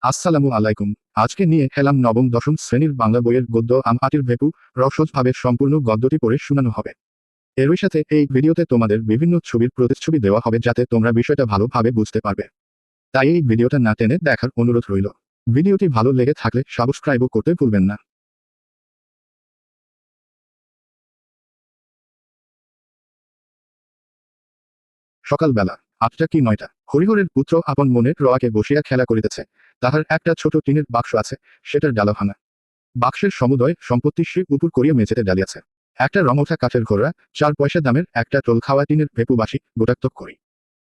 আসসালামু আলাইকুম। আজকে নিয়ে এলাম নবম দশম শ্রেণীর বাংলা বইয়ের গদ্য আম আটির ভেপু রসজভাবে সম্পূর্ণ গদ্যটি পড়ে শোনানো হবে। এরই সাথে এই ভিডিওতে তোমাদের বিভিন্ন ছবির প্রতিচ্ছবি দেওয়া হবে যাতে তোমরা বিষয়টা ভালোভাবে বুঝতে পারবে। তাই এই ভিডিওটা না টেনে দেখার অনুরোধ রইল। ভিডিওটি ভালো লেগে থাকলে সাবস্ক্রাইবও করতে ভুলবেন না। সকালবেলা ৮টা কি ৯টা, হরিহরের পুত্র আপন মনে রোয়াকে বসিয়া খেলা করিতেছে। তাহার একটা ছোট টিনের বাক্স আছে, সেটার ডালা ভাঙা। বাক্সের সমুদয় সম্পত্তি সে উপুর করিয়া মেঝেতে ডালিয়াছে। একটা রং ওঠা কাঠের ঘোড়া, ৪ পয়সা দামের একটা টোল খাওয়া টিনের ভেপু বাসি, গোটাক্তক করি।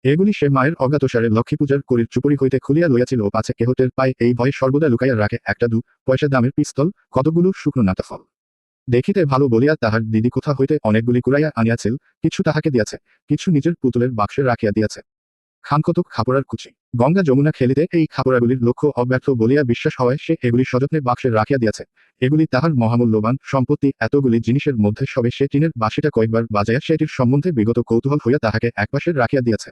এগুলি সে মায়ের অজ্ঞাতসারে লক্ষ্মী পূজার করির চুপুরি হইতে খুলিয়া লইয়াছিল ও পাছে কেহ টের পায় এই ভয়ে সর্বদা লুকাইয়া রাখে একটা ২ পয়সা দামের পিস্তল, কতগুলো শুকনো নাটা ফল। দেখিতে ভালো বলিয়া তাহার দিদি কোথা হইতে অনেকগুলি কুড়াইয়া আনিয়াছিল, কিছু তাহাকে দিয়াছে, কিছু নিজের পুতুলের বাক্সে রাখিয়া দিয়াছে। খানকতক খাপড়ার কুচি, গঙ্গা যমুনা খেলিতে এই খাপড়াগুলির লক্ষ্য অব্যর্থ বলিয়া বিশ্বাস হওয়ায় সে এগুলি সযত্নে বাক্সে রাখিয়া দিয়াছে। এগুলি তাহার মহামূল্যবান সম্পত্তি। এতগুলি জিনিসের মধ্যে সবে সে টিনের বাঁশিটা কয়েকবার বাজাইয়া সেটির সম্বন্ধে বিগত কৌতূহল হইয়া তাহাকে একপাশে রাখিয়া দিয়াছে।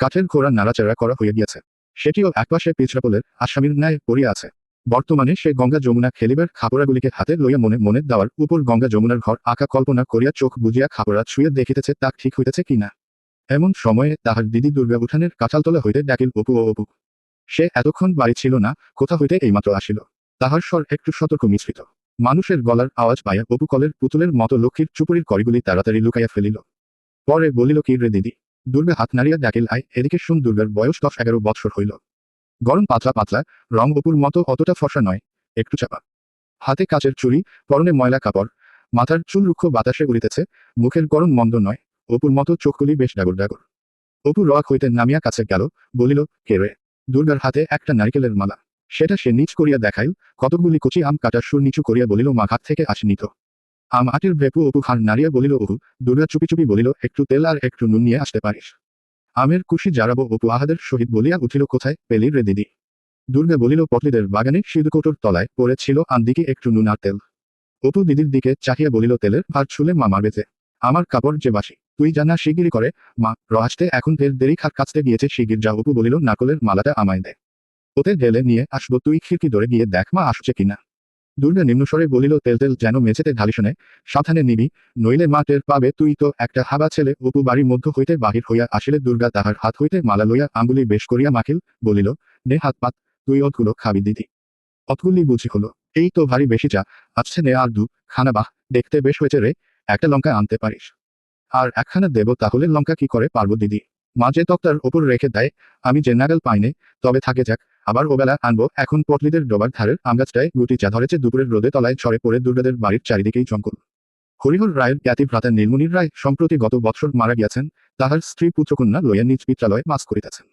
কাঠের ঘোড়া নাড়াচাড়া করা হইয়া গিয়াছে, সেটিও একপাশে পিছড়াপোলের আসামির ন্যায় পড়িয়া আছে। বর্তমানে সে গঙ্গা যমুনা খেলিবার খাপড়াগুলিকে হাতে লইয়া মনে মনে দেওয়ার উপর গঙ্গা যমুনার ঘর আঁকা কল্পনা করিয়া চোখ বুজিয়া খাপড়া ছুঁয়ে দেখিতেছে তা ঠিক হইতেছে কিনা। এমন সময়ে তাহার দিদি দুর্গা উঠানের কাঁঠালতলা হইতে ডাকিল, অপু ও অপু। সে এতক্ষণ বাড়ি ছিল না, কোথা হইতে এইমাত্র আসিল। তাহার স্বর একটু সতর্ক মিশ্রিত। মানুষের গলার আওয়াজ পাইয়া অপু কলের পুতুলের মতো লক্ষ্মীর চুপুরির কড়িগুলি তাড়াতাড়ি লুকাইয়া ফেলিল। পরে বলিল, কি রে দিদি? দুর্গা হাত নাড়িয়া ডাকিল, আয় এদিকে শুন। দুর্গার বয়স ১০-১১ বৎসর হইল। গরম পাতলা পাতলা, রং অপুর মতো অতটা ফর্সা নয়, একটু চাপা। হাতে কাচের চুড়ি, পরনে ময়লা কাপড়, মাথার চুল রুক্ষ বাতাসে উড়িতেছে, মুখের গরম মন্দ নয়, অপুর মতো চোখগুলি বেশ ডাগর ডাগর। অপু রক হইতে নামিয়া কাছে গেল, বলিল, কে রে? দুর্গার হাতে একটা নারিকেলের মালা। সেটা সে নিচ করিয়া দেখাইল। কতকগুলি কচি আম কাটার সুর নিচু করিয়া বলিল, মা ঘাট থেকে আসেনি তো? আম আটির ভেপু অপু ঘাড় নাড়িয়া বলিল, অপু। দুর্গা চুপি চুপি বলিল, একটু তেল আর একটু নুন নিয়ে আসতে পারিস? আমের কুশি জারাবো। অপু আহাদের সহিত বলিয়া উঠিল, কোথায় পেলি রে দিদি? দুর্গা বলিল, পটলিদের বাগানে সিঁদুকৌটোর তলায় পড়েছিল আনদিকে একটু নুন আর তেল। অপু দিদির দিকে চাহিয়া বলিল, তেলের ভার ছুলে মা মারবে যে। আমার কাপড় যে বাসি, তুই জানা শিগগিরি করে। মা আসতে এখন ফের দেরি, খাট কাচতে গিয়েছে, শিগগির যা। অপু বলিল, নারকলের মালাটা আমায় দে, ওতে ঢেলে নিয়ে আসবো, তুই খিড়কি ধরে গিয়ে দেখ মা আসছে কিনা। দুর্গা নিম্নস্বরে বলিল, তেল তেল যেন মেঝেতে ঢালিস নে, সাবধানে নিবি, নইলে মা টের পাবে, তুই তো একটা হাবা ছেলে। অপু বাড়ির মধ্য হইতে বাহির হইয়া আসিলে দুর্গা তাহার হাত হইতে মালা লইয়া আঙ্গুলি বেশ করিয়া মাখিল, বলিল, নে হাত পাত, তুই অতগুলো খাবি দিদি? অতগুলি বুঝি হলো? এই তো ভারী বেশি চা, আচ্ছে নে আর ২ খানা। বাহ, দেখতে বেশ হয়েছে রে, একটা লঙ্কা আনতে পারিস? আর একখানা দেব তাহলে? লঙ্কা কি করে পারবো দিদি? মা যে তক্তার ওপর রেখে দেয়, আমি যে নাগাল পাইনে, তবে থাকে যাক, আবার ওবেলা আনবো। এখন পটলিদের ডোবার ধারের আমগাছটায় গুটি চা ধরেছে, দুপুরের রোদে তলায় ছড়ে পড়ে দুর্গাদের বাড়ির চারিদিকেই জঙ্গল। হরিহর রায়ের জ্ঞাতি ভ্রাতা নীলমণির রায় সম্প্রতি গত বৎসর মারা গিয়াছেন। তাহার স্ত্রী পুত্রকন্যা লইয়া নিজ পিত্রালয়ে বাস করিতেছেন।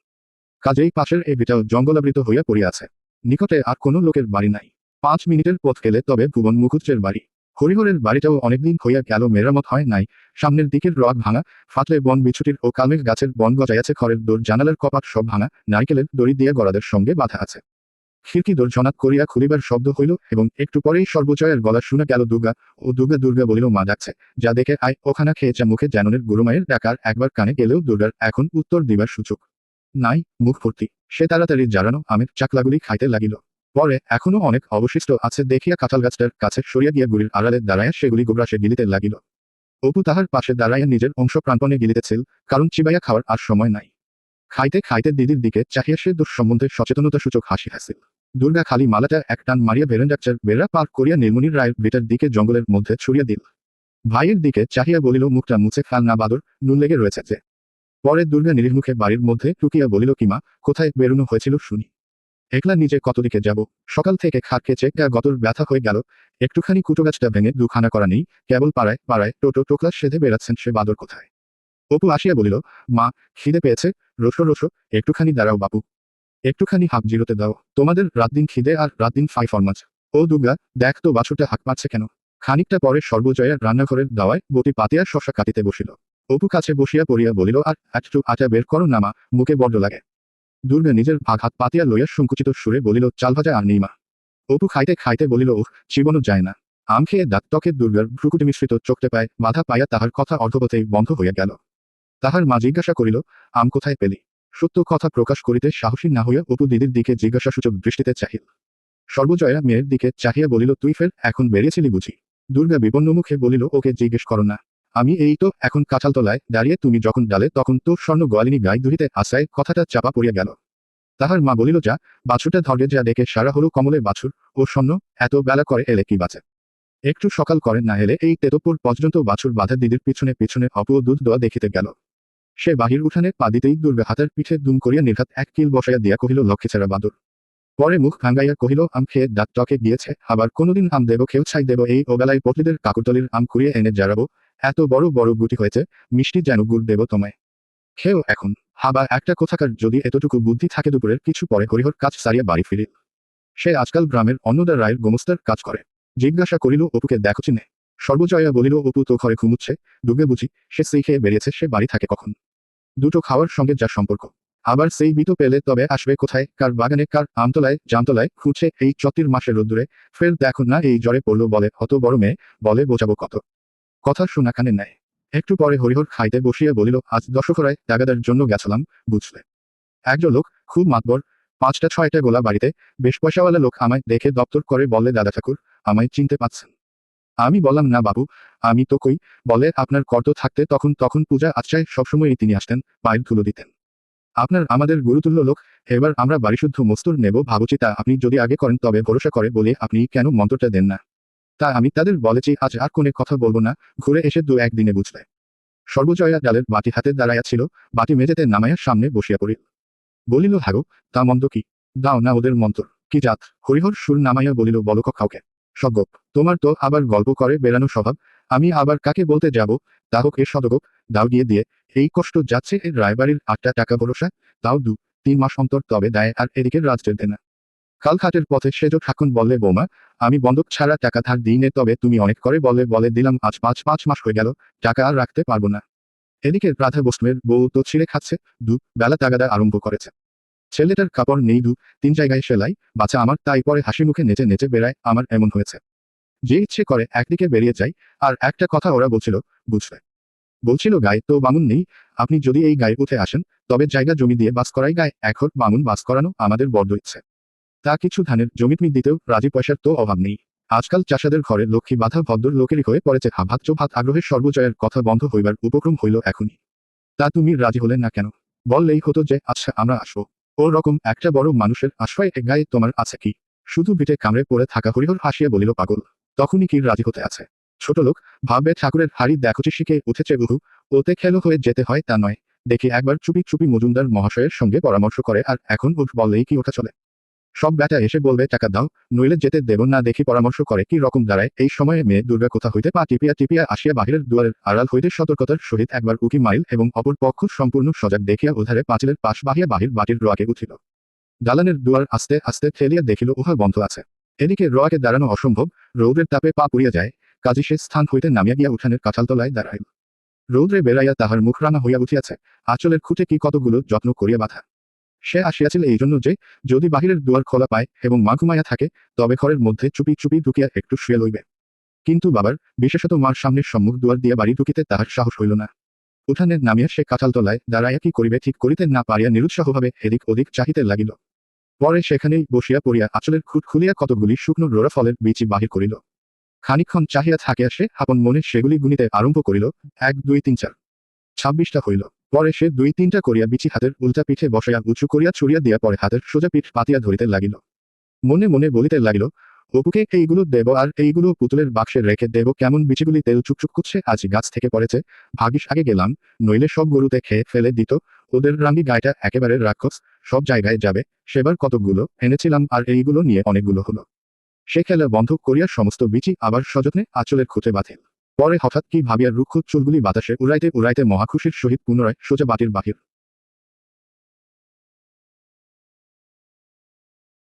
কাজেই পাশের এই ভিটাও জঙ্গলাবৃত হইয়া পড়িয়া আছে। নিকটে আর কোনো লোকের বাড়ি নাই। ৫ মিনিটের পথ গেলে তবে ভুবন মুখুজ্জের বাড়ি। হরিহরের বাড়িটাও অনেকদিন হইয়া গেল, মেরামত হয় নাই। সামনের দিকের রোয়াক ভাঙা, ফাটলে বন বিছুটির ও কালমেঘ গাছের বন গজাইয়াছে, খড়ের দোর জানালার কপাট সব ভাঙা, নারিকেলের দড়ি দিয়া গড়াদের সঙ্গে বাঁধা আছে। খিড়কি দোর ঝনাত করিয়া খুলিবার শব্দ হইল, এবং একটু পরেই সর্বজয়ের গলা শুনা গেল, দুর্গা ও দুর্গা। দুর্গা বলিল, মা ডাকছে, যা দেখে আয়। ওখানা খেয়ে চা মুখে জাননের গুরুমায়ের ডাকার একবার কানে গেলেও দুর্গার এখন উত্তর দিবার সুযোগ নাই, মুখ ভর্তি। সে তাড়াতাড়ি জারানো আমের চাকলাগুলি খাইতে লাগিল। পরে এখনো অনেক অবশিষ্ট আছে দেখিয়া কাঁঠাল গাছটার কাছে সরিয়া গিয়া গুড়ির আড়ালে দাঁড়াইয়া সেগুলি গোগ্রাসে গিলিতে লাগিল। অপু তাহার পাশে দাঁড়াইয়া নিজের অংশ প্রাণপণে গিলিতেছিল, কারণ চিবাইয়া খাওয়ার আর সময় নাই। খাইতে খাইতে দিদির দিকে চাহিয়া সে দোষ সম্বন্ধে সচেতনতাসূচক হাসি হাসিল। দুর্গা খালি মালাটা এক টান মারিয়া বেরেন্ডাকচার বেড়া পার করিয়া নীলমণির রায়ের ভিটার দিকে জঙ্গলের মধ্যে ছড়িয়া দিল। ভাইয়ের দিকে চাহিয়া বলিল, মুখটা মুছে ফেল না বাদর, নুন লেগে রয়েছে যে। পরে দুর্গা নির্মুখে বাড়ির মধ্যে টুকিয়া বলিল, কিমা, কোথায় বেরুনো হয়েছিল শুনি? একলা নিজে কতদিকে যাব? সকাল থেকে খাট খেচে গা গতর ব্যথা হয়ে গেল, একটুখানি কুটোগাছটা ভেঙে ২ খানা করা নেই, কেবল পাড়ায় পাড়ায় টোটো টোকলা সেধে বেড়াচ্ছেন, সে বাদর কোথায়? অপু আসিয়া বলিল, মা, খিদে পেয়েছে, রোসো রোসো, একটুখানি দাঁড়াও বাপু, একটুখানি হাঁক জিরোতে দাও। তোমাদের রাতদিন খিদে আর রাতদিন ফাই ফরমাজ। ও দুর্গা, দেখ তো বাছুরটা হাঁক পাচ্ছে কেন? খানিকটা পরে সর্বজয়া রান্নাঘরের দাওয়ায় বটি পাতিয়া শশা কাটিতে বসিল। অপু কাছে বসিয়া পড়িয়া বলিল, আর একটু আটা বের করো না মা, মুখে বড্ড লাগে। দুর্গা নিজের ভাগ হাত পাতিয়া লইয়া সংকুচিত সুরে বলিল, চাল ভাজা আর নেই মা। অপু খাইতে খাইতে বলিল, ওহ, চিবনও যায় না। আম খেয়ে দাঁত টকে দুর্গার ভ্রুকুটি মিশ্রিত চোখতে পায় বাধা পাইয়া তাহার কথা অর্ধপথেই বন্ধ হইয়া গেল। তাহার মা জিজ্ঞাসা করিল, আম কোথায় পেলি? সত্য কথা প্রকাশ করিতে সাহসী না হইয়া অপু দিদির দিকে জিজ্ঞাসাসূচক দৃষ্টিতে চাহিল। সর্বজয়া মেয়ের দিকে চাহিয়া বলিল, তুই ফের এখন বেরিয়েছিলি বুঝি? দুর্গা বিপন্ন মুখে বলিল, ওকে জিজ্ঞেস করো না। আমি এই তো এখন কাঁঠালতলায় দাঁড়িয়ে, তুমি যখন ডালে তখন তোর স্বর্ণ গোয়ালিনী গাই দুহিতে আশ্রায় কথাটা চাপা পড়িয়া গেল। তাহার মা বলিল, যা বাছুরটা ধরে যা, ডেকে সারা হলো কমলে বাছুর ও স্বর্ণ, এত বেলা করে এলে কি বাঁচে? একটু সকাল করে না এলে এই তেতপুর পর্যন্ত বাছুর বাঁধা দিদির পিছনে পিছনে অপু দুধ দোয়া দেখিতে গেল। সে বাহির উঠানে পা দিতেই দুর্গা হাতের পিঠে দুম করিয়া নির্ঘাত এক কিল বসাইয়া দিয়া কহিল, লক্ষ্মীছেড়া বাদুর। পরে মুখ ভাঙ্গাইয়া কহিল, আম খেয়ে দাঁত টকে গিয়েছে, আবার কোনোদিন আম দেব খেয়েও ছাই দেব, এই ওবেলায় পটলিদের কাকুরতলির আম কুড়িয়ে এনে জারাবো, এত বড় বড় গুটি হয়েছে, মিষ্টি যেন গুড় দেব তোমায়, খেও এখন। হাবা একটা কোথাকার যদি এতটুকু বুদ্ধি থাকে। দুপুরের কিছু পরে হরিহর কাজ সারিয়া বাড়ি ফিরিল। সে আজকাল গ্রামের অন্নদা রায়ের গোমস্তার কাজ করে। জিজ্ঞাসা করিল, অপুকে দেখো চিনে? সর্বজয়া বলিল, অপু তো ঘরে ঘুমুচ্ছে। দুর্গে বুঝি? সে সেই খেয়ে বেরিয়েছে, সে বাড়ি থাকে কখন? দুটো খাওয়ার সঙ্গে যা সম্পর্ক। আবার সেই বিতো পেলে তবে আসবে কোথায়? কার বাগানে, কার আমতলায় জামতলায় খুঁজছে এই চত্তির মাসে রোদ্দুরে। ফের দেখো না এই জ্বরে পড়লো, বলে অত বড় মেয়ে, বলে বোঝাবো কত। কথা শোনা কানে নেয়। একটু পরে হরিহর খাইতে বসিয়া বলিল, আজ দশকরায় টাগাদার জন্য গেছিলাম, বুঝলে? একজন লোক খুব মাতবর, 5টা 6টা গোলা বাড়িতে, বেশ পয়সাওয়ালা লোক। আমায় দেখে দপ্তর করে বললে, দাদা ঠাকুর, আমায় চিনতে পাচ্ছেন? আমি বললাম, না বাবু, আমি তো কই। বলে, আপনার কর্ত থাকতে তখন তখন পূজা আচ্ছায় সবসময়ই তিনি আসতেন, পায়ের ধুলো দিতেন। আপনার আমাদের গুরুতুল্য লোক। এবার আমরা বাড়িশুদ্ধ মস্তুর নেব ভাবছি, তা আপনি যদি আগে করেন তবে ভরসা করে বলে আপনি কেন মন্ত্রটা দেন না? তা আমি তাদের বলেছি আজ আর কোনে কথা বলবো না, ঘুরে এসে 2-1 দিনে বুঝলে। সর্বজয়া ডালের বাটি হাতে দাঁড়াইয়া ছিল, বাটি মেঝেতে নামাইয়া সামনে বসিয়া পড়িল। বলিল, হাগো, তা মন্দ কি? দাও না ওদের মন্ত্র। কি জাত? হরিহর সুর নামাইয়া বলিল, বলো কাউকে। সগপ, তোমার তো আবার গল্প করে বেড়ানো স্বভাব। আমি আবার কাকে বলতে যাব? তা হোক এ সদগপ, দাও গিয়ে দিয়ে। এই কষ্ট যাচ্ছে এর রায়বাড়ির 8টা টাকা ভরসা, তাও 2-3 মাস অন্তর তবে দেয়, আর এদিকে রাজ্যের দেনা। কালঘাটের পথে সেজ ঠাকুন বললে, বৌমা, আমি বন্ধক ছাড়া টাকা ধার দিই নে, তবে তুমি অনেক করে বলে দিলাম, আজ 5 মাস হয়ে গেল, টাকা আর রাখতে পারবো না। এদিকে রাধা বস্ত্রের বউ তো ছিঁড়ে খাচ্ছে, বেলা তাগাদা আরম্ভ করেছে। ছেলেটার কাপড় নেই, 2-3 জায়গায় সেলাই, বাচ্চা আমার তাই পরে হাসি মুখে নেচে নেচে বেড়ায়। আমার এমন হয়েছে, যে ইচ্ছে করে একদিকে বেরিয়ে যাই। আর একটা কথা ওরা বলছিল, বুঝলে? বলছিল, গায়ে তো বামুন নেই, আপনি যদি এই গায়ে উঠে আসেন তবে জায়গা জমি দিয়ে বাস করাই, গায়ে 1 ঘর বামুন বাস করানো আমাদের বড্ড ইচ্ছে। তা কিছু ধানের জমিটমি দিতেও রাজি, পয়সার তো অভাব নেই। আজকাল চাষাদের ঘরে লক্ষ্মী বাধা ভদ্র লোকেরই হয়ে পড়েছে। ভাত আগ্রহের সর্বজয়ের কথা বন্ধ হইবার উপক্রম হইল এখনই। তা তুমি রাজি হলে না কেন? বললেই হতো যে, আচ্ছা আমরা আসবো। ও রকম একটা বড় মানুষের আশ্রয় এ গায়ে তোমার আছে কি? শুধু বিটে কামড়ে পড়ে থাকা হরিহর হাসিয়া বলিল, পাগল, তখনই কি রাজি হতে আছে? ছোট লোক, ভাববে ঠাকুরের হাড়ি দেখোচি শিখে উঠেছে উহু, ওতে খেলো হয়ে যেতে হয় তা নয়। দেখি একবার চুপি চুপি মজুমদার মহাশয়ের সঙ্গে পরামর্শ করে, আর এখন উঠ বললেই কি ওঠা চলে? সব ব্যাটা এসে বলবে টাকা দাও, নইলে যেতে দেব না। দেখি পরামর্শ করে কি রকম দাঁড়ায়। এই সময়ে মেয়ে দুর্গা কোথা হইতে পা টিপিয়া টিপিয়া আসিয়া বাহিরের দুয়ারের আড়াল হইতে সতর্কতার সহিত একবার উকি মারিল, এবং অপর পক্ষ সম্পূর্ণ সজাগ দেখিয়া উধারে পাঁচিলের পাশ বাহিয়া বাহির বাটির রোয়াকে উঠিল। দালানের দুয়ার আস্তে আস্তে ঠেলিয়া দেখিল উহা বন্ধ আছে। এদিকে রোয়াকে দাঁড়ানো অসম্ভব, রৌদ্রের তাপে পা পুড়িয়া যায়। কাজী সে স্থান হইতে নামিয়া গিয়া উঠানের কাঁঠালতলায় দাঁড়াইল। রৌদ্রে বেড়াইয়া তাহার মুখ রাঙা হইয়া উঠিয়াছে। আঁচলের খুঁটে কি কতগুলো যত্ন করিয়া বাঁধা। সে আসিয়াছিল এই জন্য যে, যদি বাহিরের দুয়ার খোলা পায় এবং মা ঘুমাইয়া থাকে, তবে ঘরের মধ্যে চুপি চুপি ঢুকিয়া একটু শুয়ে লইবে। কিন্তু বাবার, বিশেষত মার সামনের সম্মুখ দুয়ার দিয়া বাড়ি ঢুকিতে তাহার সাহস হইল না। উঠানে নামিয়া সে কাঁঠালতলায় দাঁড়াইয়া কি করিবে ঠিক করিতে না পারিয়া নিরুৎসাহভাবে এদিক ওদিক চাহিতে লাগিল। পরে সেখানেই বসিয়া পড়িয়া আঁচলের খুঁট খুলিয়া কতকগুলি শুকনো রোড়া ফলের বীচি বাহির করিল। খানিকক্ষণ চাহিয়া থাকিয়া সে আপন মনে সেগুলি গুনিতে আরম্ভ করিল। 1 2 3 4, 26টা হইল। পরে সে 2-3টা করিয়া বিচি হাতের উল্টা পিঠে বসাইয়া উঁচু করিয়া ছুড়িয়া দিয়া পরে হাতের সোজা পিঠ পাতিয়া ধরিতে লাগিল। মনে মনে বলিতে লাগিল, অপুকে এইগুলো দেব, আর এইগুলো পুতুলের বাক্সে রেখে দেব। কেমন বিচিগুলি তেল চুকচুক করছে, আজ গাছ থেকে পড়েছে, ভাগিস আগে গেলাম, নইলে সব গরুতে খেয়ে ফেলে দিত। ওদের রাঙ্গি গায়টা একেবারে রাক্ষস, সব জায়গায় যাবে। সেবার কতকগুলো এনেছিলাম, আর এইগুলো নিয়ে অনেকগুলো হলো। সে খেলা বন্ধ করিয়া সমস্ত বিচি আবার সযত্নে আঁচলের খুঁটে বাঁধিল। পরে হঠাৎ কি ভাবিয়া রুক্ষ চুলগুলি বাতাসে উড়াইতে উড়াইতে মহাখুশির সহিত পুনরায় সোজা বাটির বাহির